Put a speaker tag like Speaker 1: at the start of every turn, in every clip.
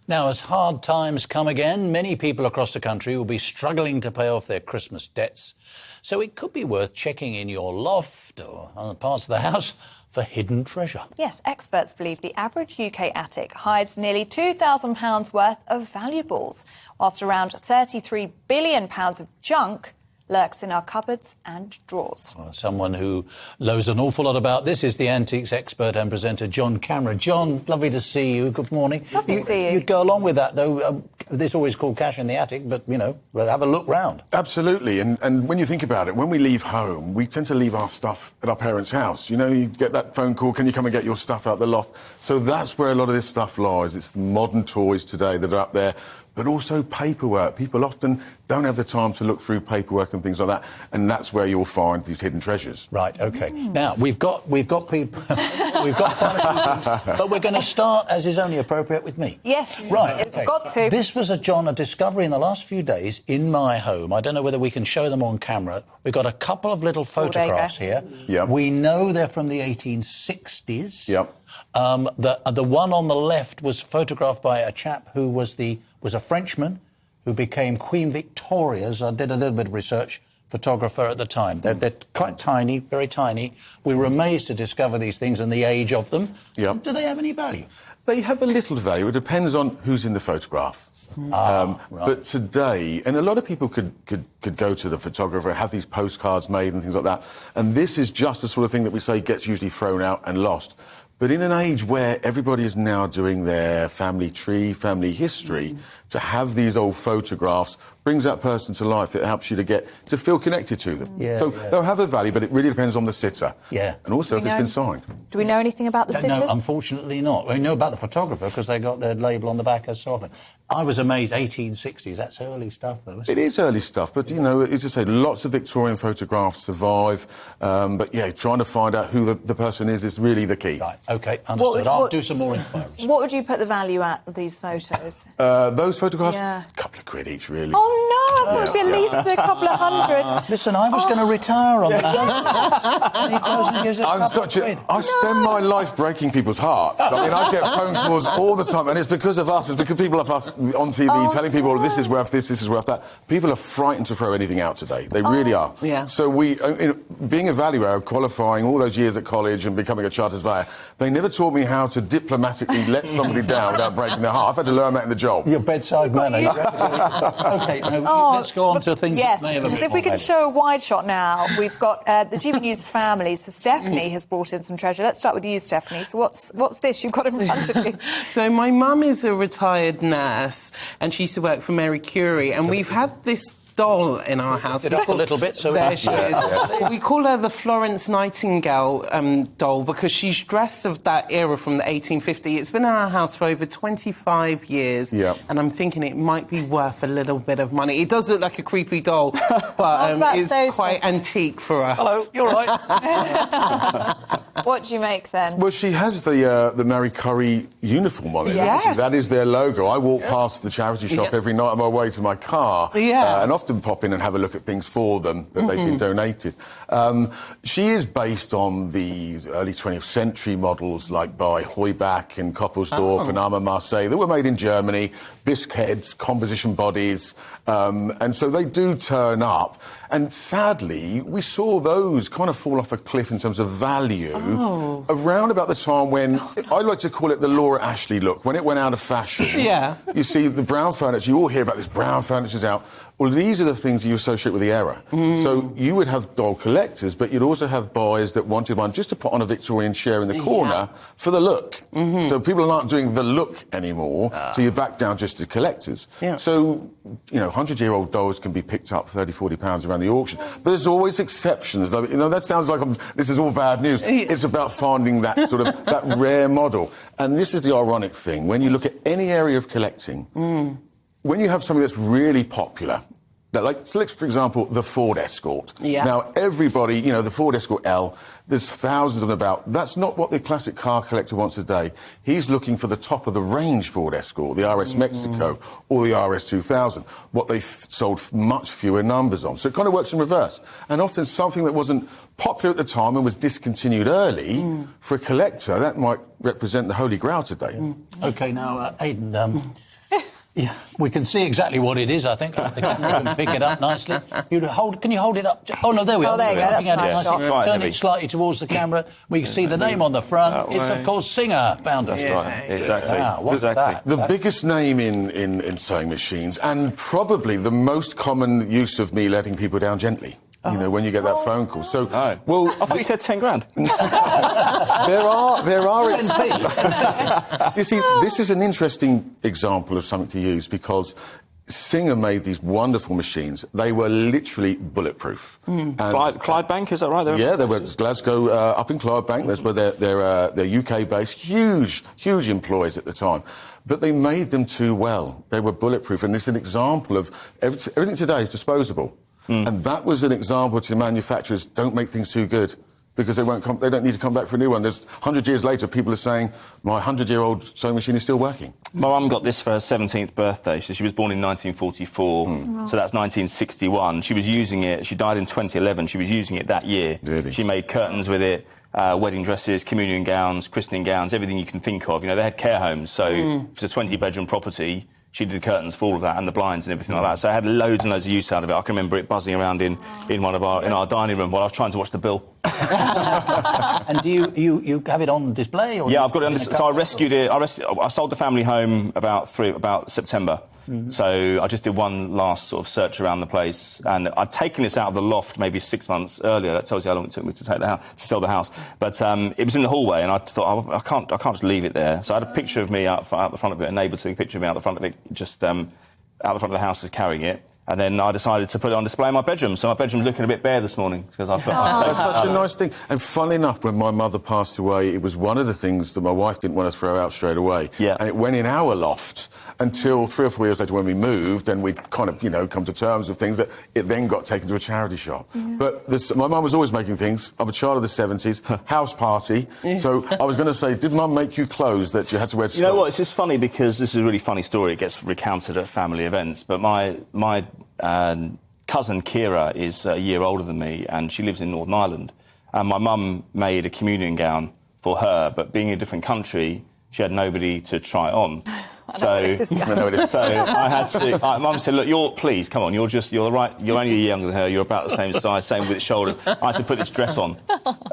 Speaker 1: Now, as hard times come again, many people across the country will be struggling to pay off their Christmas debts. So it could be worth checking in your loft or other parts of the house for hidden treasure.
Speaker 2: Yes, experts believe the average UK attic hides nearly £2,000 worth of valuables, whilst around £33 billion of junk lurks in our cupboards and drawers.
Speaker 1: Well, someone who knows an awful lot about this is the antiques expert and presenter John Cameron. John, lovely to see you. Good morning.
Speaker 2: Lovely to see you.
Speaker 1: You'd go along with that, though. This is always called cash in the attic, but, you know, we'll have a look round.
Speaker 3: Absolutely. And when you think about it, when we leave home, we tend to leave our stuff at our parents' house. You know, you get that phone call, can you come and get your stuff out the loft? So that's where a lot of this stuff lies. It's the modern toys today that are up there, but also paperwork. People often don't have the time to look through paperwork and things like that, and that's where you'll find these hidden treasures.
Speaker 1: Right, OK. Now, we've got people, we've got fun, but we're going to start, as is only appropriate, with me.
Speaker 2: Yes,
Speaker 1: right,
Speaker 2: you've got to.
Speaker 1: This was, a discovery in the last few days in my home. I don't know whether we can show them on camera. We've got a couple of little photographs here.
Speaker 3: Yep.
Speaker 1: We know they're from the 1860s.
Speaker 3: Yep.
Speaker 1: The one on the left was photographed by a chap who was a Frenchman who became Queen Victoria's, I did a little bit of research, photographer at the time. They're quite tiny, very tiny. We were amazed to discover these things and the age of them.
Speaker 3: Yep.
Speaker 1: Do they have any value?
Speaker 3: They have a little value. It depends on who's in the photograph.
Speaker 1: Right.
Speaker 3: But today, and a lot of people could go to the photographer, have these postcards made and things like that, and this is just the sort of thing that we say gets usually thrown out and lost. But in an age where everybody is now doing their family tree, family history, to have these old photographs brings that person to life. It helps you to feel connected to them. So they'll have a value, but it really depends on the sitter.
Speaker 1: Yeah.
Speaker 3: And also if it's been signed.
Speaker 2: Do we know anything about the sitters?
Speaker 1: No, unfortunately not. We know about the photographer because they got their label on the back as so often. I was amazed, 1860s, that's early stuff, though, isn't it?
Speaker 3: It is early stuff, but, you know, as I say, lots of Victorian photographs survive. But, yeah, trying to find out who the person is really the key.
Speaker 1: Right, OK, understood. I'll do some more inquiries.
Speaker 2: What would you put the value at of these photos?
Speaker 3: Those photographs?
Speaker 2: Yeah.
Speaker 3: A couple of quid each, really.
Speaker 2: Oh, no, I thought it'd be at least a couple of hundred.
Speaker 1: Listen, I was going to retire on that. And he goes and gives it a couple of quid.
Speaker 3: I spend my life breaking people's hearts. I mean, I get phone calls all the time, and it's because of us. It's because people of us on TV telling people, this is worth this, this is worth that. People are frightened to throw anything out today. They really are.
Speaker 4: Yeah.
Speaker 3: So being a valuer, qualifying all those years at college and becoming a chartered surveyor, they never taught me how to diplomatically let somebody down without breaking their heart. I've had to learn that in the job.
Speaker 1: Your bedside manner. OK, let's go on to things that may have a bit
Speaker 2: because if we
Speaker 1: more
Speaker 2: can show a wide shot now, we've got the GBNews family. So Stephanie has brought in some treasure. Let's start with you, Stephanie. So what's this you've got in front of you?
Speaker 4: So my mum is a retired nurse and she used to work for Mary Curie, and we've had this doll in our house.
Speaker 1: It up a little bit, so
Speaker 4: there she is. We call her the Florence Nightingale doll because she's dressed of that era from the 1850s. It's been in our house for over 25 years, and I'm thinking it might be worth a little bit of money. It does look like a creepy doll, but it's quite antique for us.
Speaker 1: Hello, you're right.
Speaker 2: What do you make then?
Speaker 3: Well, she has the Mary Curie uniform on it.
Speaker 2: Yes.
Speaker 3: That is their logo. I walk past the charity shop every night on my way to my car, and often pop in and have a look at things for them that they've been donated. She is based on the early 20th century models like by Heubach and Koppelsdorf and Armand Marseille that were made in Germany, bisque heads, composition bodies, and so they do turn up. And sadly, we saw those kind of fall off a cliff in terms of value around about the time when, I like to call it the Laura Ashley look, when it went out of fashion. You see the brown furniture, you all hear about this brown furniture's out. Well, these are the things you associate with the era. So you would have doll collectors, but you'd also have boys that wanted one just to put on a Victorian chair in the corner for the look. So people aren't doing the look anymore, so you're back down just to collectors. So, you know, 100-year-old dolls can be picked up £30, £40 around the auction. But there's always exceptions. You know, that sounds like this is all bad news. It's about finding that sort of that rare model. And this is the ironic thing. When you look at any area of collecting, when you have something that's really popular, like, so let's, for example, the Ford Escort. Now, everybody, you know, the Ford Escort L, there's thousands of them about. That's not what the classic car collector wants today. He's looking for the top-of-the-range Ford Escort, the RS Mexico or the RS 2000, what they've sold much fewer numbers on. So it kind of works in reverse. And often something that wasn't popular at the time and was discontinued early, for a collector, that might represent the Holy Grail today.
Speaker 1: OK, now, Aidan, Yeah, we can see exactly what it is, I think. The camera can pick it up nicely. Can you hold it up? Oh, no, there we are.
Speaker 2: Oh, there you go. That's
Speaker 1: Looking at it
Speaker 2: nice
Speaker 1: nicely.
Speaker 2: shot.
Speaker 1: Turn it slightly towards the camera. We can see the name on the front. It's, of course, Singer Bounder.
Speaker 5: That's right, exactly.
Speaker 1: Wow, what's that?
Speaker 3: The biggest name in sewing machines, and probably the most common use of me letting people down gently. You know, when you get that phone call. So, well,
Speaker 5: I thought you said 10 grand.
Speaker 3: there are. You see, this is an interesting example of something to use because Singer made these wonderful machines. They were literally bulletproof.
Speaker 5: Clydebank, is that right?
Speaker 3: Yeah, they were Glasgow, up in Clydebank. That's where they're UK-based, huge employees at the time. But they made them too well. They were bulletproof, and it's an example of everything today is disposable. And that was an example to manufacturers: don't make things too good because they don't need to come back for a new one. There's 100 years later, people are saying my 100-year-old sewing machine is still working.
Speaker 5: My mum got this for her 17th birthday. So she was born in 1944, so that's 1961. She was using it. She died in 2011. She was using it that year.
Speaker 3: Really?
Speaker 5: She made curtains with it. Wedding dresses, communion gowns, christening gowns, everything you can think of. You know, they had care homes, so if it's a 20-bedroom property, she did the curtains for all of that and the blinds and everything like that. So I had loads and loads of use out of it. I can remember it buzzing around in our dining room while I was trying to watch the bill.
Speaker 1: And do you have it on display? Or
Speaker 5: yeah, I've got it. So I rescued it. I sold the family home about September. So I just did one last sort of search around the place, and I'd taken this out of the loft maybe 6 months earlier. That tells you how long it took me to sell the house. But it was in the hallway, and I thought I can't just leave it there. So I had a picture of me out the front of it. A neighbour took a picture of me out the front of it, just out the front of the house, just carrying it. And then I decided to put it on display in my bedroom. So my bedroom's looking a bit bare this morning because I put.
Speaker 3: That's such a nice thing. And funnily enough, when my mother passed away, it was one of the things that my wife didn't want to throw out straight away.
Speaker 5: Yeah.
Speaker 3: And it went in our loft until 3 or 4 years later when we moved, and we'd kind of, come to terms with things that it then got taken to a charity shop. Yeah. But my mum was always making things. I'm a child of the 70s, house party. So I was going to say, did Mum make you clothes that you had to wear to school?
Speaker 5: You know what? It's just funny because this is a really funny story. It gets recounted at family events. But my cousin Kira is a year older than me, and she lives in Northern Ireland. And my mum made a communion gown for her, but being in a different country, she had nobody to try it on. So I had to. Mum said, "Look, please come on. You're right. You're only a year younger than her. You're about the same size, same width shoulders." I had to put this dress on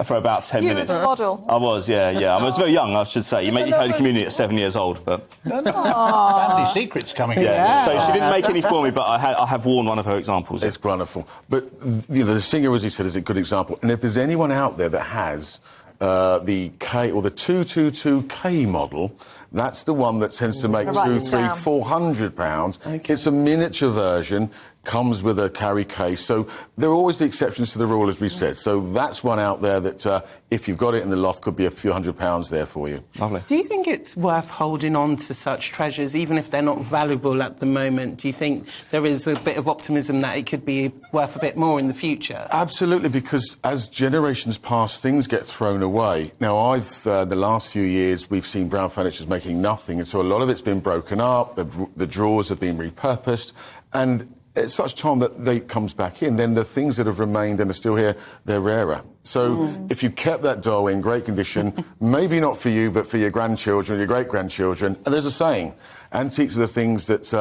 Speaker 5: for about 10 minutes.
Speaker 2: You were the model.
Speaker 5: I was, yeah. I was very young, I should say. You made a communion at 7 years old, but
Speaker 1: family secrets coming.
Speaker 5: Yeah. So she didn't make any for me, but I have worn one of her examples.
Speaker 3: It's wonderful. But the Singer, as he said, is a good example. And if there's anyone out there that has the K or the 222K model, that's the one that tends to make £400. Okay. It's a miniature version, comes with a carry case. So there are always the exceptions to the rule, as we said. So that's one out there that, if you've got it in the loft, could be a few £100 there for you.
Speaker 5: Lovely.
Speaker 4: Do you think it's worth holding on to such treasures, even if they're not valuable at the moment? Do you think there is a bit of optimism that it could be worth a bit more in the future? Absolutely,
Speaker 3: because as generations pass, things get thrown away. Now, the last few years, we've seen Brown Furniture's making nothing, and so a lot of it's been broken up, the drawers have been repurposed, and at such time that they comes back in, then the things that have remained and are still here, they're rarer. So if you kept that doll in great condition, maybe not for you, but for your grandchildren, your great-grandchildren, and there's a saying, antiques are the things that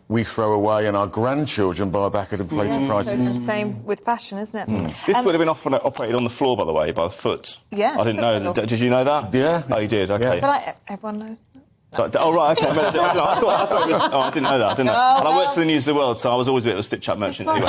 Speaker 3: we throw away and our grandchildren buy back at inflated prices.
Speaker 2: It's the same with fashion, isn't it?
Speaker 5: This would have been operated on the floor, by the way, by the foot.
Speaker 2: Yeah.
Speaker 5: I didn't know. Did you know that?
Speaker 3: Yeah.
Speaker 5: Oh, you did? OK.
Speaker 2: Yeah. But everyone knows.
Speaker 5: So, right, OK. I didn't know that. And I worked for the News of the World, so I was always a bit of a stitch-up merchant.
Speaker 2: You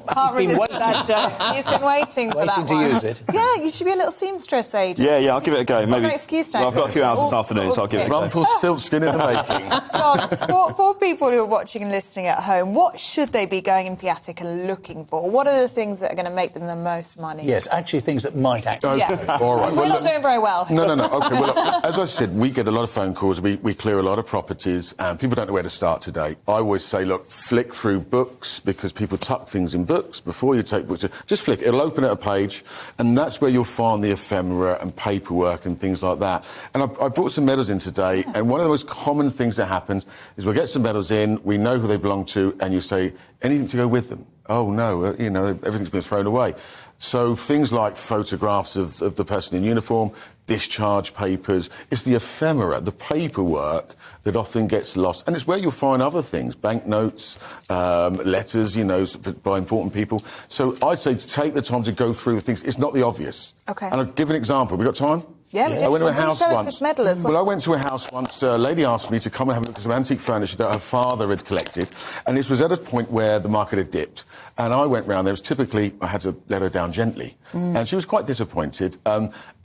Speaker 2: can't resist that joke. He's been waiting for that one.
Speaker 1: Waiting to use it.
Speaker 2: Yeah, you should be a little seamstress, agent.
Speaker 5: Yeah, I'll give it a go. Maybe.
Speaker 2: No excuse now.
Speaker 5: Well, I've got a few hours this afternoon, so I'll give it a go.
Speaker 3: Rumpelstiltskin in the making.
Speaker 2: John, for people who are watching and listening at home, what should they be going into the attic and looking for? What are the things that are going to make them the most money?
Speaker 1: Yes, actually things that might actually...
Speaker 2: Yeah.
Speaker 3: All right.
Speaker 2: We're not doing very well.
Speaker 3: No. OK, well, look, as I said, we get a lot of phone calls, we clear a lot of properties, and people don't know where to start today. I always say, look, flick through books, because people tuck things in books before you take books. Just flick it, it'll open at a page, and that's where you'll find the ephemera and paperwork and things like that. And I brought some medals in today, and one of the most common things that happens is we'll get some medals in, we know who they belong to, and you say, anything to go with them? Oh, no, everything's been thrown away. So things like photographs of the person in uniform, discharge papers, it's the ephemera, the paperwork that often gets lost. And it's where you'll find other things, banknotes, letters, you know, by important people. So I'd say to take the time to go through the things. It's not the obvious.
Speaker 2: OK.
Speaker 3: And I'll give an example. We got time?
Speaker 2: Yeah.
Speaker 3: I went to a house once.
Speaker 2: This medal as well.
Speaker 3: Well, I went to a house once. A lady asked me to come and have a look at some antique furniture that her father had collected, and this was at a point where the market had dipped. And I went round there. It was typically I had to let her down gently, and she was quite disappointed.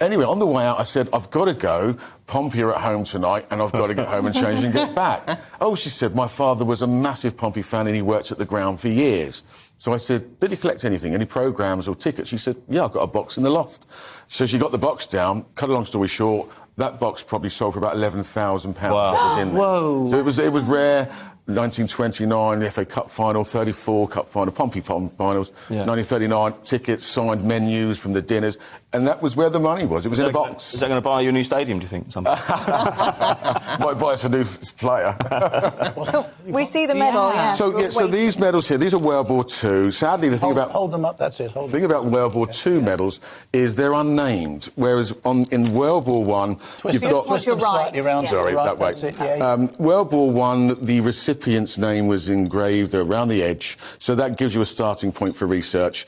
Speaker 3: Anyway, on the way out, I said, "I've got to go. Pompey are at home tonight, and I've got to get home and change and get back." Oh, she said, "My father was a massive Pompey fan, and he worked at the ground for years." So I said, "Did he collect anything? Any programmes or tickets?" She said, "Yeah, I've got a box in the loft." So she got the box down. Cut a long story short, that box probably sold for about £11,000.
Speaker 5: Wow.
Speaker 3: What was in there.
Speaker 4: Whoa.
Speaker 3: So it was rare. 1929, the FA Cup final, 34 Cup final, Pompey finals, 1939, tickets, signed menus from the dinners, and that was where the money was. It was in a box.
Speaker 5: Is that going to buy you a new stadium, do you think?
Speaker 3: Might buy us a new player.
Speaker 2: We see the medal, yeah.
Speaker 3: So these medals here, these are World War II. Sadly, the thing about...
Speaker 1: Hold them up, that's it.
Speaker 3: The thing about World War II medals is they're unnamed, whereas in World War I, you've got...
Speaker 2: Twist them slightly
Speaker 1: around.
Speaker 3: Sorry,
Speaker 1: right,
Speaker 3: that way.
Speaker 1: that's it, yeah.
Speaker 3: World War I, the recipient's name was engraved around the edge, so that gives you a starting point for research.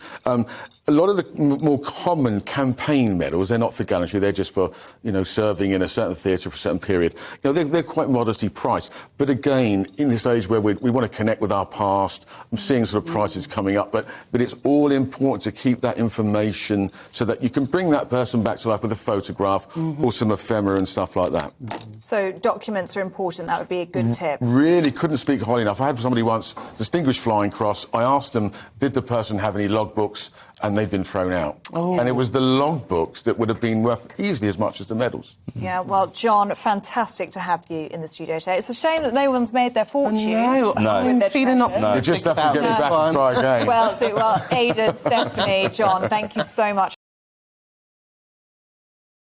Speaker 3: A lot of the more common campaign medals, they're not for gallantry, they're just for, you know, serving in a certain theatre for a certain period. You know, they're quite modestly priced. But again, in this age where we want to connect with our past, I'm seeing sort of prices coming up, but it's all important to keep that information so that you can bring that person back to life with a photograph or some ephemera and stuff like that.
Speaker 2: So documents are important, that would be a good tip.
Speaker 3: Really couldn't speak highly enough. I had somebody once, Distinguished Flying Cross, I asked them, did the person have any logbooks? And they'd been thrown out. Oh. And it was the logbooks that would have been worth easily as much as the medals.
Speaker 2: Yeah, well, John, fantastic to have you in the studio today. It's a shame that no one's made their fortune.
Speaker 4: No.
Speaker 2: With their
Speaker 4: feeling
Speaker 2: treasures.
Speaker 4: optimistic.
Speaker 3: You just have to get me back and try again.
Speaker 2: Well, Aidan, Stephanie, John, thank you so much